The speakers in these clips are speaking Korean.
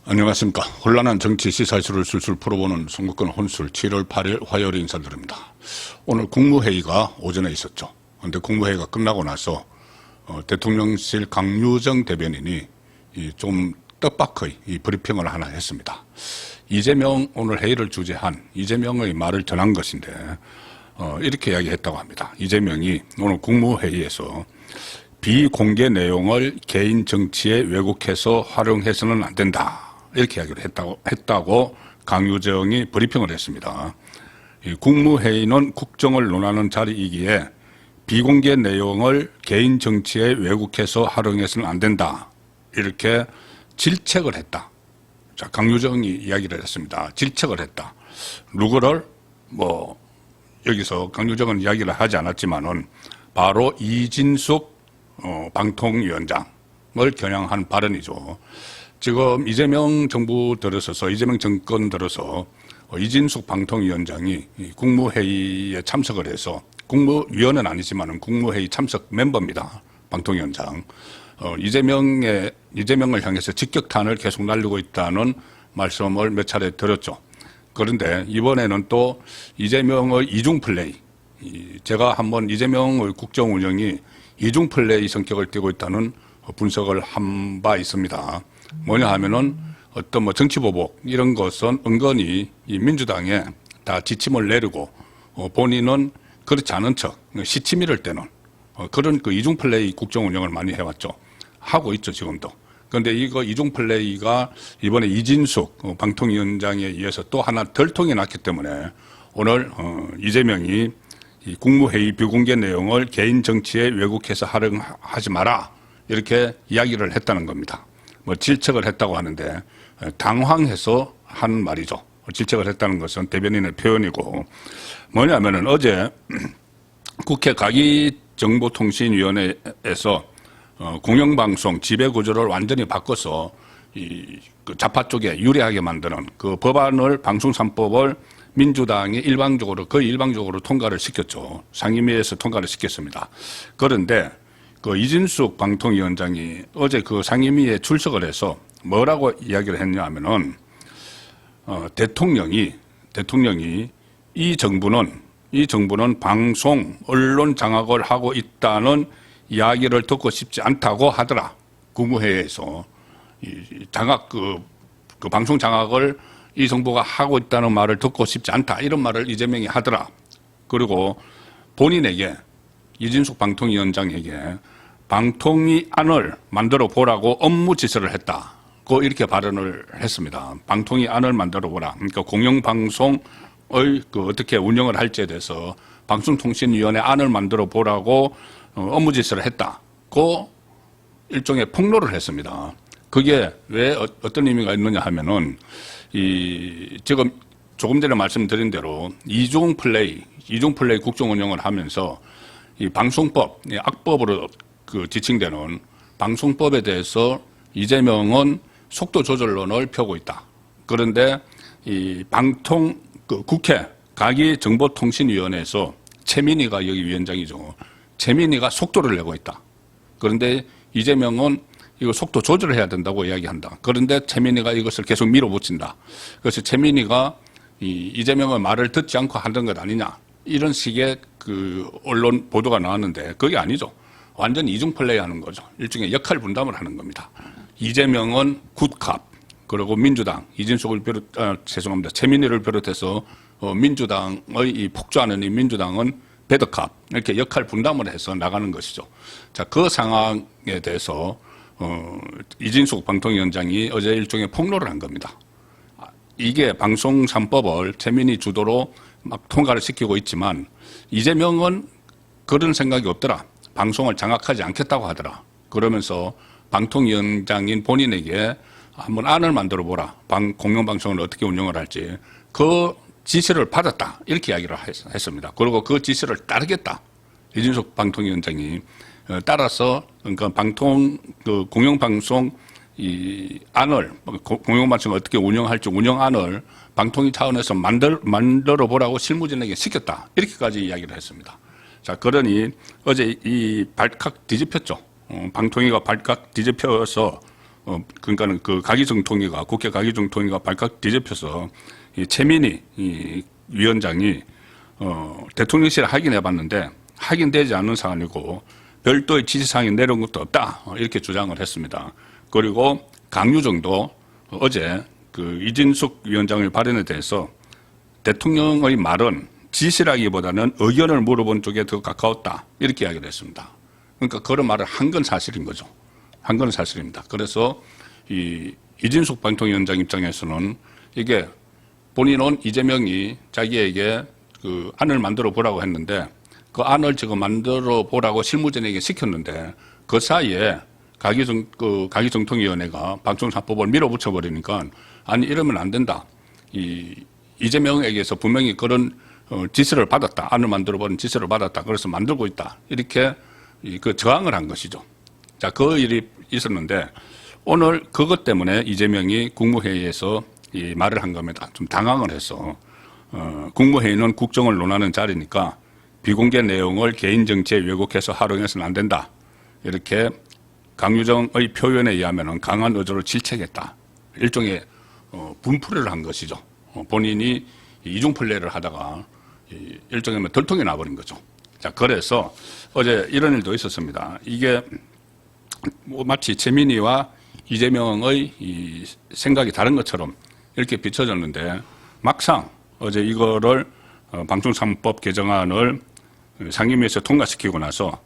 안녕하십니까. 혼란한 정치 시사이슈를 술술 풀어보는 송국근 혼술 7월 8일 화요일 인사드립니다. 오늘 국무회의가 오전에 있었죠. 그런데 국무회의가 끝나고 나서 대통령실 강유정 대변인이 좀 뜻밖의 이 브리핑을 하나 했습니다. 이재명 오늘 회의를 주재한 이재명의 말을 전한 것인데 이렇게 이야기했다고 합니다. 이재명이 오늘 국무회의에서 비공개 내용을 개인 정치에 왜곡해서 활용해서는 안 된다. 이렇게 이야기를 했다고 강유정이 브리핑을 했습니다. 국무회의는 국정을 논하는 자리이기에 비공개 내용을 개인 정치에 왜곡해서 활용해서는 안 된다. 이렇게 질책을 했다. 자, 강유정이 이야기를 했습니다. 질책을 했다. 누구를 여기서 강유정은 이야기를 하지 않았지만은 바로 이진숙 방통위원장을 겨냥한 발언이죠. 지금 이재명 정부 들어서서 이재명 정권 들어서 이진숙 방통위원장이 국무회의에 참석을 해서 국무위원은 아니지만 국무회의 참석 멤버입니다. 방통위원장. 이재명을 향해서 직격탄을 계속 날리고 있다는 말씀을 몇 차례 들었죠. 그런데 이번에는 또 이재명의 이중 플레이. 제가 한번 이재명의 국정 운영이 이중 플레이 성격을 띠고 있다는 분석을 한 바 있습니다. 뭐냐 하면은 어떤 정치 보복 이런 것은 은근히 이 민주당에 다 지침을 내리고 본인은 그렇지 않은 척 시치미를 떼는 그런 그 이중 플레이 국정 운영을 많이 해왔죠. 하고 있죠, 지금도. 그런데 이거 이중 플레이가 이번에 이진숙 방통위원장에 의해서 또 하나 덜통이 났기 때문에 오늘 이재명이 이 국무회의 비공개 내용을 개인 정치에 왜곡해서 활용하지 마라 이렇게 이야기를 했다는 겁니다. 질책을 했다고 하는데 당황해서 한 말이죠. 질책을 했다는 것은 대변인의 표현이고 뭐냐면은 어제 국회 가기정보통신위원회에서 공영방송 지배구조를 완전히 바꿔서 그 좌파 쪽에 유리하게 만드는 그 법안을 방송 3법을 민주당이 거의 일방적으로 통과를 시켰죠. 상임위에서 통과를 시켰습니다. 그런데 그 이진숙 방통위원장이 어제 그 상임위에 출석을 해서 뭐라고 이야기를 했냐 하면은 대통령이 이 정부는 방송 언론 장악을 하고 있다는 이야기를 듣고 싶지 않다고 하더라. 국무회의에서 그 방송 장악을 이 정부가 하고 있다는 말을 듣고 싶지 않다. 이런 말을 이재명이 하더라. 그리고 본인에게 이진숙 방통위원장에게 방통위 안을 만들어 보라고 업무 지시를 했다고 이렇게 발언을 했습니다. 방통위 안을 만들어 보라. 그러니까 공영방송의 어떻게 운영을 할지에 대해서 방송통신위원회 안을 만들어 보라고 업무 지시를 했다고 일종의 폭로를 했습니다. 그게 왜 어떤 의미가 있느냐 하면은 지금 조금 전에 말씀드린 대로 이중 플레이 국정 운영을 하면서 이 방송법, 악법으로 지칭되는 방송법에 대해서 이재명은 속도 조절론을 펴고 있다. 그런데 국회 가기정보통신위원회에서 최민희가 여기 위원장이죠. 최민희가 속도를 내고 있다. 그런데 이재명은 이거 속도 조절을 해야 된다고 이야기한다. 그런데 최민희가 이것을 계속 밀어붙인다. 그래서 최민희가 이재명의 말을 듣지 않고 하는 것 아니냐. 이런 식의 그 언론 보도가 나왔는데 그게 아니죠. 완전 이중 플레이 하는 거죠. 일종의 역할 분담을 하는 겁니다. 이재명은 굿캅, 그리고 민주당, 최민희를 비롯해서 민주당의 폭주하는 이 민주당은 배드캅, 이렇게 역할 분담을 해서 나가는 것이죠. 자, 그 상황에 대해서 이진숙 방통위원장이 어제 일종의 폭로를 한 겁니다. 이게 방송 3법을 최민희 주도로 막 통과를 시키고 있지만 이재명은 그런 생각이 없더라. 방송을 장악하지 않겠다고 하더라. 그러면서 방통위원장인 본인에게 한번 안을 만들어 보라. 공영방송을 어떻게 운영을 할지. 그 지시를 받았다. 이렇게 이야기를 했습니다. 그리고 그 지시를 따르겠다. 이진숙 방통위원장이 따라서 그러니까 공영방송 공영방송을 어떻게 운영할지 운영안을 방통위 차원에서 만들어 보라고 실무진에게 시켰다. 이렇게까지 이야기를 했습니다. 자, 그러니 어제 이 발칵 뒤집혔죠. 방통위가 발칵 뒤집혀서 그러니까는 그 가기정통위가 국회 가기정통위가 발칵 뒤집혀서 이 최민희 이 위원장이 대통령실에 확인해봤는데 확인되지 않는 사안이고 별도의 지시사항이 내려온 것도 없다 이렇게 주장을 했습니다. 그리고 강유정도 어제 그 이진숙 위원장의 발언에 대해서 대통령의 말은 지시라기보다는 의견을 물어본 쪽에 더 가까웠다 이렇게 이야기를 했습니다. 그러니까 그런 말을 한 건 사실인 거죠. 한 건 사실입니다. 그래서 이진숙 방통위원장 입장에서는 이게 본인은 이재명이 자기에게 그 안을 만들어 보라고 했는데 그 안을 지금 만들어 보라고 실무진에게 시켰는데 그 사이에 가기정통위원회가 방송사법을 밀어붙여 버리니까 아니 이러면 안 된다. 이재명에게서 분명히 그런 지시를 받았다. 안을 만들어 버린 지시를 받았다. 그래서 만들고 있다. 이렇게 그 저항을 한 것이죠. 자, 그 일이 있었는데 오늘 그것 때문에 이재명이 국무회의에서 이 말을 한 겁니다. 좀 당황을 해서 국무회의는 국정을 논하는 자리니까 비공개 내용을 개인 정치에 왜곡해서 활용해서는 안 된다. 이렇게 강유정의 표현에 의하면 강한 의도를 질책했다. 일종의 분풀이를 한 것이죠. 본인이 이중 플레이를 하다가 일종의 덜통이 나버린 거죠. 자, 그래서 어제 이런 일도 있었습니다. 이게 마치 최민희와 이재명의 이 생각이 다른 것처럼 이렇게 비춰졌는데 막상 어제 이거를 방송사법 개정안을 상임위에서 통과시키고 나서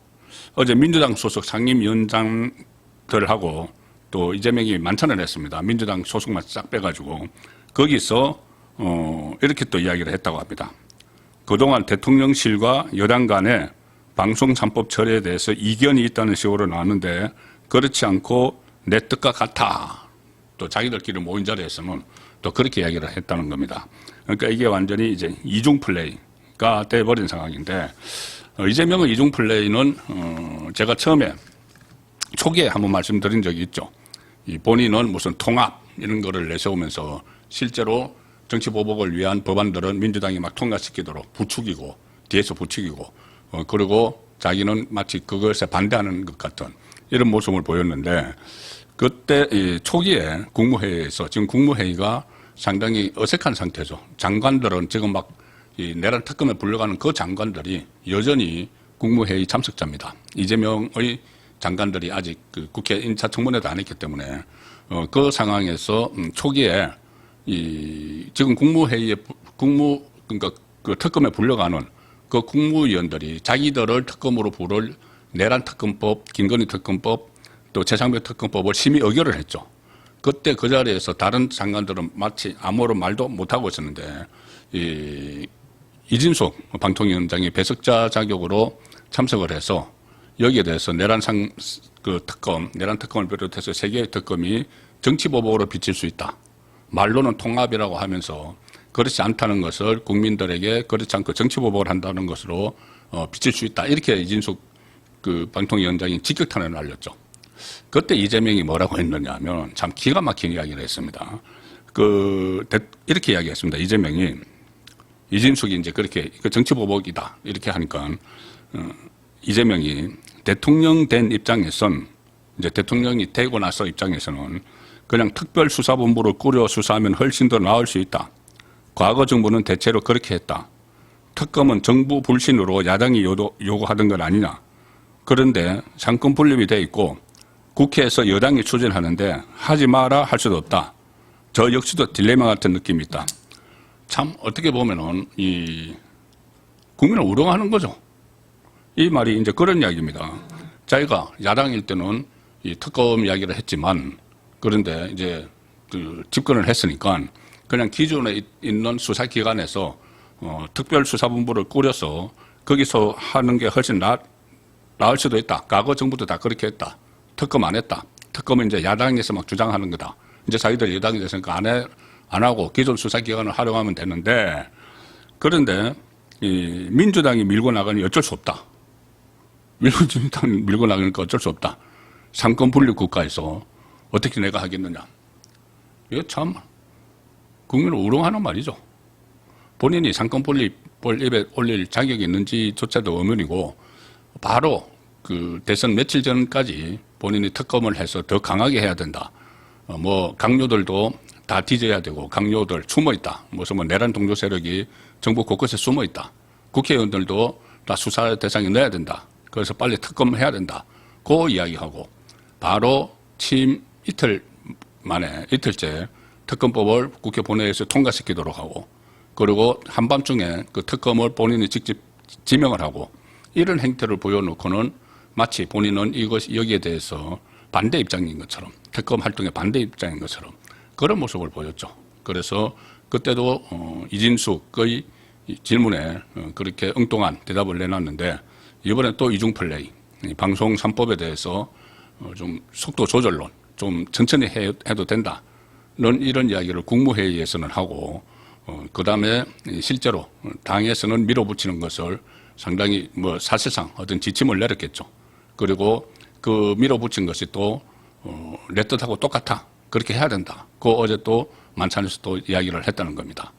어제 민주당 소속 상임위원장들하고 또 이재명이 만찬을 했습니다. 민주당 소속만 싹 빼가지고 거기서 이렇게 또 이야기를 했다고 합니다. 그동안 대통령실과 여당 간에 방송 3법 처리에 대해서 이견이 있다는 식으로 나왔는데 그렇지 않고 내 뜻과 같아. 또 자기들끼리 모인 자리에서는 또 그렇게 이야기를 했다는 겁니다. 그러니까 이게 완전히 이제 이중 플레이가 돼버린 상황인데 이재명의 이중 플레이는 제가 처음에 초기에 한번 말씀드린 적이 있죠. 이 본인은 무슨 통합 이런 거를 내세우면서 실제로 정치 보복을 위한 법안들은 민주당이 막 통과시키도록 부추기고 뒤에서 부추기고 그리고 자기는 마치 그것에 반대하는 것 같은 이런 모습을 보였는데 그때 이 초기에 국무회의에서 지금 국무회의가 상당히 어색한 상태죠. 장관들은 지금 막 이 내란 특검에 불려가는 그 장관들이 여전히 국무회의 참석자입니다. 이재명의 장관들이 아직 그 국회 인사청문회도 안 했기 때문에 그 상황에서 초기에 지금 국무회의에 그러니까 그 특검에 불려가는 그 국무위원들이 자기들을 특검으로 부를 내란 특검법, 김건희 특검법, 또 최상병 특검법을 심의 의결을 했죠. 그때 그 자리에서 다른 장관들은 마치 아무런 말도 못하고 있었는데 이진숙 방통위원장이 배석자 자격으로 참석을 해서 여기에 대해서 내란 특검을 비롯해서 세 개의 특검이 정치보복으로 비칠 수 있다. 말로는 통합이라고 하면서 그렇지 않다는 것을 국민들에게 그렇지 않고 정치보복을 한다는 것으로 비칠 수 있다. 이렇게 이진숙 그 방통위원장이 직격탄을 날렸죠. 그때 이재명이 뭐라고 했느냐 하면 참 기가 막힌 이야기를 했습니다. 이렇게 이야기했습니다. 이재명이 이진숙이 이제 그렇게 정치보복이다. 이렇게 하니까 이재명이 대통령 된 입장에선 이제 대통령이 되고 나서 입장에서는 그냥 특별수사본부를 꾸려 수사하면 훨씬 더 나을 수 있다. 과거 정부는 대체로 그렇게 했다. 특검은 정부 불신으로 야당이 요구하던 건 아니냐. 그런데 상권 분립이 돼 있고 국회에서 여당이 추진하는데 하지 마라 할 수도 없다. 저 역시도 딜레마 같은 느낌이 있다. 참 어떻게 보면은 이 국민을 우롱하는 거죠. 이 말이 이제 그런 이야기입니다. 자기가 야당일 때는 이 특검 이야기를 했지만 그런데 이제 그 집권을 했으니까 그냥 기존에 있는 수사기관에서 특별수사본부를 꾸려서 거기서 하는 게 훨씬 나을 수도 있다. 과거 정부도 다 그렇게 했다. 특검 안 했다. 특검은 이제 야당에서 막 주장하는 거다. 이제 자기들 여당이 됐으니까 안 하고 기존 수사기관을 활용하면 되는데 그런데 이 민주당이 밀고 나가니 어쩔 수 없다. 민주당이 밀고 나가니까 어쩔 수 없다. 상권 분립 국가에서 어떻게 내가 하겠느냐. 이거 참 국민을 우롱하는 말이죠. 본인이 상권 분립을 입에 올릴 자격이 있는지조차도 의문이고 바로 그 대선 며칠 전까지 본인이 특검을 해서 더 강하게 해야 된다. 뭐 강요들도 다 뒤져야 되고 강요들 숨어 있다. 무슨 뭐 내란 동조 세력이 정부 곳곳에 숨어 있다. 국회의원들도 다 수사 대상에 넣어야 된다. 그래서 빨리 특검해야 된다. 그 이야기하고 바로 취임 이틀 만에 이틀째 특검법을 국회 본회의에서 통과시키도록 하고 그리고 한밤중에 그 특검을 본인이 직접 지명을 하고 이런 행태를 보여놓고는 마치 본인은 여기에 대해서 반대 입장인 것처럼 특검 활동에 반대 입장인 것처럼 그런 모습을 보였죠. 그래서 그때도 이진숙의 질문에 그렇게 엉뚱한 대답을 내놨는데 이번에 또 이중 플레이, 방송 3법에 대해서 좀 속도 조절론, 좀 천천히 해도 된다는 이런 이야기를 국무회의에서는 하고 그 다음에 실제로 당에서는 밀어붙이는 것을 상당히 뭐 사실상 어떤 지침을 내렸겠죠. 그리고 그 밀어붙인 것이 또 내 뜻하고 똑같아. 그렇게 해야 된다. 그 어제 또 만찬에서 또 이야기를 했다는 겁니다.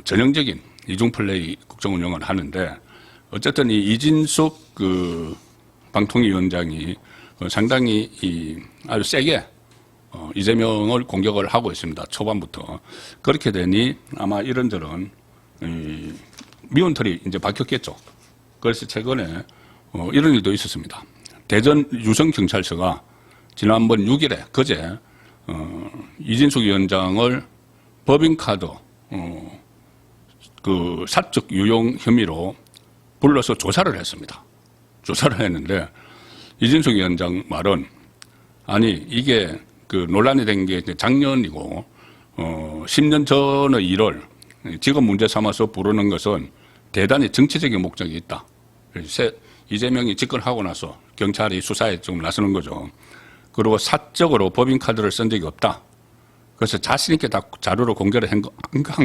전형적인 이중 플레이 국정 운영을 하는데 어쨌든 이 이진숙 그 방통위원장이 상당히 아주 세게 이재명을 공격을 하고 있습니다. 초반부터. 그렇게 되니 아마 이런저런 미운 털이 이제 박혔겠죠. 그래서 최근에 이런 일도 있었습니다. 대전 유성경찰서가 지난번 6일에 그제 이진숙 위원장을 법인카드 그 사적 유용 혐의로 불러서 조사를 했습니다. 조사를 했는데 이진숙 위원장 말은 아니 이게 그 논란이 된 게 작년이고 10년 전의 일을 지금 문제 삼아서 부르는 것은 대단히 정치적인 목적이 있다. 이재명이 집권하고 나서 경찰이 수사에 좀 나서는 거죠. 그리고 사적으로 법인카드를 쓴 적이 없다. 그래서 자신 있게 다 자료로 공개를 한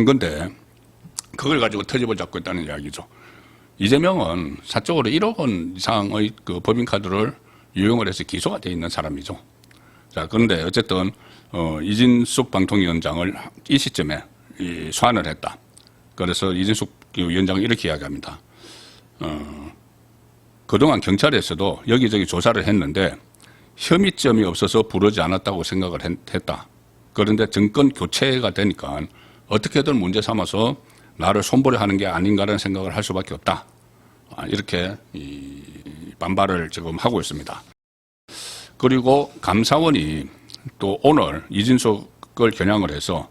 건데 그걸 가지고 트집을 잡고 있다는 이야기죠. 이재명은 사적으로 1억 원 이상의 그 법인카드를 유용을 해서 기소가 돼 있는 사람이죠. 자, 그런데 어쨌든 이진숙 방통위원장을 이 시점에 소환을 했다. 그래서 이진숙 위원장은 이렇게 이야기합니다. 그동안 경찰에서도 여기저기 조사를 했는데 혐의점이 없어서 부르지 않았다고 생각을 했다. 그런데 정권 교체가 되니까 어떻게든 문제 삼아서 나를 손보려 하는 게 아닌가라는 생각을 할 수밖에 없다. 이렇게 반발을 지금 하고 있습니다. 그리고 감사원이 또 오늘 이진숙을 겨냥을 해서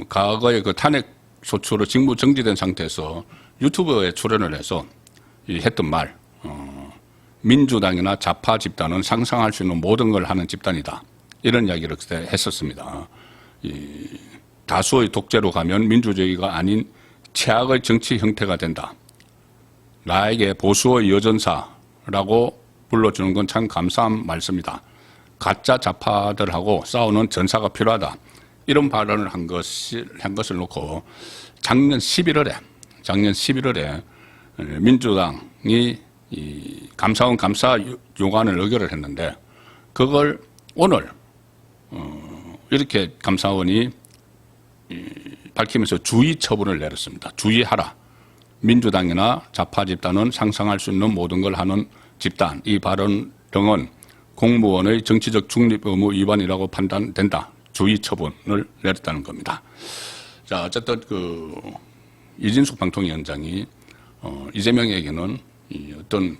과거에 그 탄핵 소추로 직무 정지된 상태에서 유튜브에 출연을 해서 했던 말, 민주당이나 좌파 집단은 상상할 수 있는 모든 걸 하는 집단이다. 이런 이야기를 그때 했었습니다. 다수의 독재로 가면 민주주의가 아닌 최악의 정치 형태가 된다. 나에게 보수의 여전사라고 불러주는 건 참 감사한 말씀이다. 가짜 좌파들하고 싸우는 전사가 필요하다. 이런 발언을 한 것을 놓고 작년 11월에 민주당이 이 감사원 감사 요구안을 의결을 했는데 그걸 오늘 이렇게 감사원이 밝히면서 주의 처분을 내렸습니다. 주의하라. 민주당이나 좌파 집단은 상상할 수 있는 모든 걸 하는 집단. 이 발언 등은 공무원의 정치적 중립 의무 위반이라고 판단된다. 주의 처분을 내렸다는 겁니다. 자, 어쨌든 이진숙 방통위원장이 이재명에게는 어떤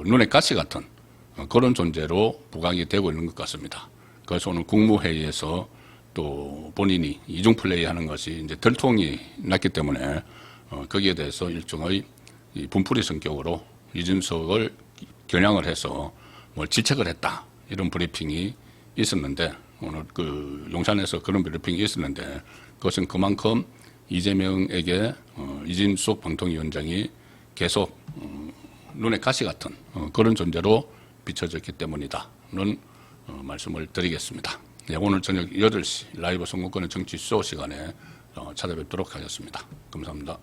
눈에 가시 같은 그런 존재로 부각이 되고 있는 것 같습니다. 그래서 오늘 국무회의에서 또 본인이 이중 플레이하는 것이 이제 들통이 났기 때문에 거기에 대해서 일종의 분풀이 성격으로 이준석을 겨냥을 해서 뭘 질책을 했다 이런 브리핑이 있었는데 오늘 용산에서 그런 브리핑이 있었는데 그것은 그만큼 이재명에게 이진숙 방통위원장이 계속 눈에 가시 같은 그런 존재로 비춰졌기 때문이다는 말씀을 드리겠습니다. 네, 오늘 저녁 8시 라이브 선거권의 정치 쇼 시간에 찾아뵙도록 하겠습니다. 감사합니다.